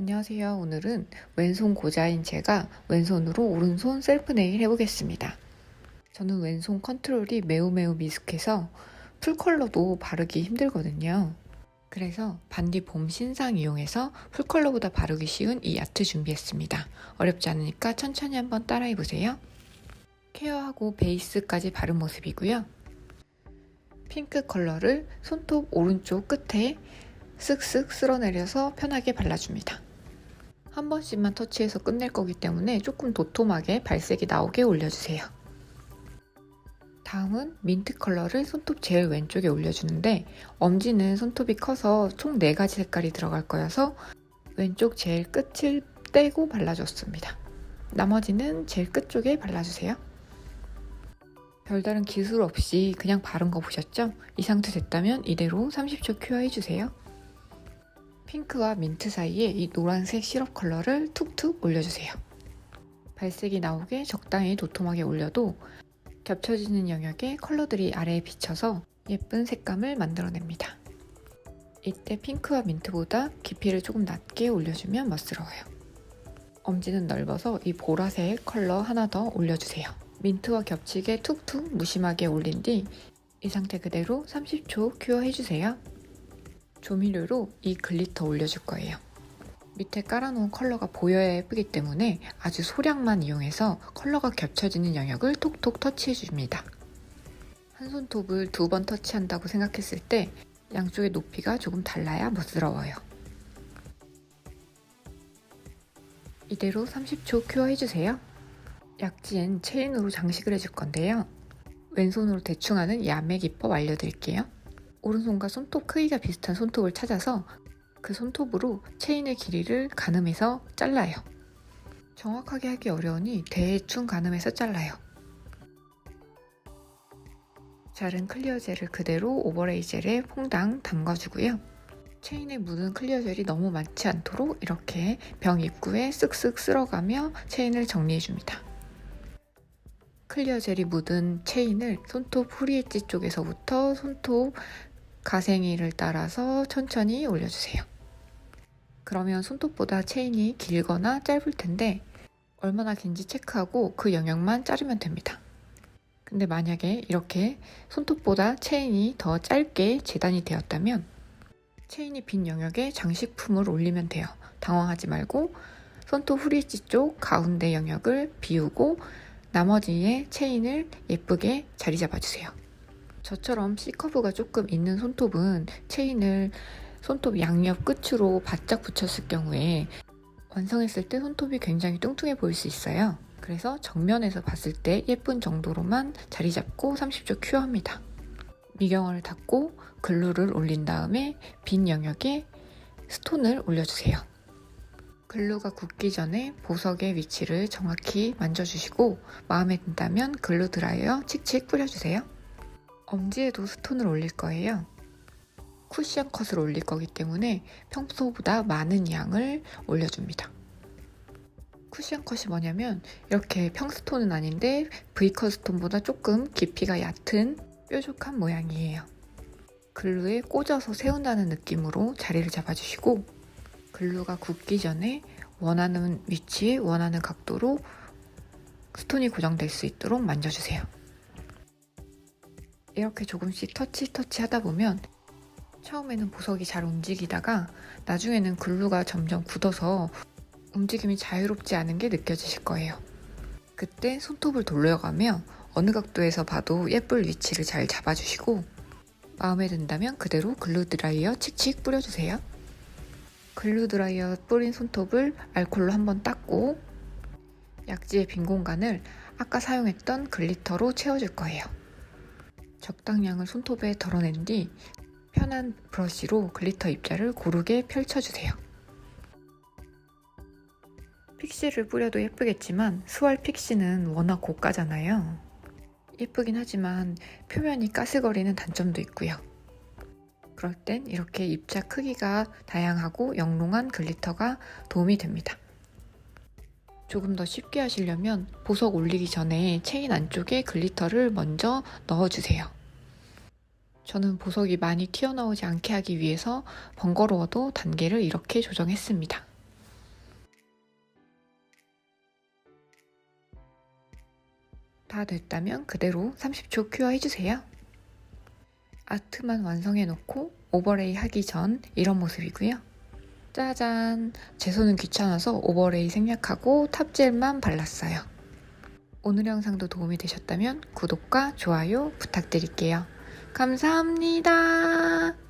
안녕하세요. 오늘은 왼손 고자인 제가 왼손으로 오른손 셀프 네일 해보겠습니다. 저는 왼손 컨트롤이 매우 미숙해서 풀컬러도 바르기 힘들거든요. 그래서 반디 봄 신상 이용해서 풀컬러보다 바르기 쉬운 이 아트 준비했습니다. 어렵지 않으니까 천천히 한번 따라해보세요. 케어하고 베이스까지 바른 모습이고요. 핑크 컬러를 손톱 오른쪽 끝에 쓱쓱 쓸어내려서 편하게 발라줍니다. 한 번씩만 터치해서 끝낼 거기 때문에 조금 도톰하게 발색이 나오게 올려주세요. 다음은 민트 컬러를 손톱 제일 왼쪽에 올려주는데 엄지는 손톱이 커서 총 4가지 색깔이 들어갈 거여서 왼쪽 제일 끝을 떼고 발라줬습니다. 나머지는 제일 끝쪽에 발라주세요. 별다른 기술 없이 그냥 바른 거 보셨죠? 이 상태 됐다면 이대로 30초 큐어해주세요. 핑크와 민트 사이에 이 노란색 시럽 컬러를 툭툭 올려주세요. 발색이 나오게 적당히 도톰하게 올려도 겹쳐지는 영역에 컬러들이 아래에 비쳐서 예쁜 색감을 만들어냅니다. 이때 핑크와 민트보다 깊이를 조금 낮게 올려주면 멋스러워요. 엄지는 넓어서 이 보라색 컬러 하나 더 올려주세요. 민트와 겹치게 툭툭 무심하게 올린 뒤 이 상태 그대로 30초 큐어 해주세요. 조미료로 이 글리터 올려줄 거예요. 밑에 깔아놓은 컬러가 보여야 예쁘기 때문에 아주 소량만 이용해서 컬러가 겹쳐지는 영역을 톡톡 터치해줍니다. 한 손톱을 2번 터치한다고 생각했을 때 양쪽의 높이가 조금 달라야 멋스러워요. 이대로 30초 큐어 해주세요. 약지엔 체인으로 장식을 해줄 건데요. 왼손으로 대충 하는 야매 기법 알려드릴게요. 오른손과 손톱 크기가 비슷한 손톱을 찾아서 그 손톱으로 체인의 길이를 가늠해서 잘라요. 정확하게 하기 어려우니 대충 가늠해서 잘라요. 자른 클리어 젤을 그대로 오버레이 젤에 퐁당 담가주고요. 체인에 묻은 클리어 젤이 너무 많지 않도록 이렇게 병 입구에 쓱쓱 쓸어가며 체인을 정리해줍니다. 클리어 젤이 묻은 체인을 손톱 후리 엣지 쪽에서부터 손톱 가생이를 따라서 천천히 올려주세요. 그러면 손톱보다 체인이 길거나 짧을 텐데 얼마나 긴지 체크하고 그 영역만 자르면 됩니다. 근데 만약에 이렇게 손톱보다 체인이 더 짧게 재단이 되었다면 체인이 빈 영역에 장식품을 올리면 돼요. 당황하지 말고 손톱 후리엣지 쪽 가운데 영역을 비우고 나머지에 체인을 예쁘게 자리 잡아주세요. 저처럼 C커브가 조금 있는 손톱은 체인을 손톱 양옆 끝으로 바짝 붙였을 경우에 완성했을 때 손톱이 굉장히 뚱뚱해 보일 수 있어요. 그래서 정면에서 봤을 때 예쁜 정도로만 자리 잡고 30초 큐어합니다. 미경화를 닫고 글루를 올린 다음에 빈 영역에 스톤을 올려주세요. 글루가 굳기 전에 보석의 위치를 정확히 만져주시고 마음에 든다면 글루 드라이어 칙칙 뿌려주세요. 엄지에도 스톤을 올릴 거예요. 쿠션 컷을 올릴 거기 때문에 평소보다 많은 양을 올려줍니다. 쿠션 컷이 뭐냐면 이렇게 평스톤은 아닌데 V컷 스톤보다 조금 깊이가 얕은 뾰족한 모양이에요. 글루에 꽂아서 세운다는 느낌으로 자리를 잡아주시고 글루가 굳기 전에 원하는 위치에 원하는 각도로 스톤이 고정될 수 있도록 만져주세요. 이렇게 조금씩 터치 하다 보면 처음에는 보석이 잘 움직이다가 나중에는 글루가 점점 굳어서 움직임이 자유롭지 않은 게 느껴지실 거예요. 그때 손톱을 돌려가며 어느 각도에서 봐도 예쁠 위치를 잘 잡아주시고 마음에 든다면 그대로 글루 드라이어 칙칙 뿌려주세요. 글루 드라이어 뿌린 손톱을 알콜로 한번 닦고 약지의 빈 공간을 아까 사용했던 글리터로 채워줄 거예요. 적당량을 손톱에 덜어낸 뒤 편한 브러쉬로 글리터 입자를 고르게 펼쳐주세요. 픽시를 뿌려도 예쁘겠지만 스월 픽시는 워낙 고가잖아요. 예쁘긴 하지만 표면이 까슬거리는 단점도 있고요. 그럴 땐 이렇게 입자 크기가 다양하고 영롱한 글리터가 도움이 됩니다. 조금 더 쉽게 하시려면 보석 올리기 전에 체인 안쪽에 글리터를 먼저 넣어주세요. 저는 보석이 많이 튀어나오지 않게 하기 위해서 번거로워도 단계를 이렇게 조정했습니다. 다 됐다면 그대로 30초 큐어 해주세요. 아트만 완성해 놓고 오버레이 하기 전 이런 모습이고요. 짜잔! 제 손은 귀찮아서 오버레이 생략하고 탑젤만 발랐어요. 오늘 영상도 도움이 되셨다면 구독과 좋아요 부탁드릴게요. 감사합니다.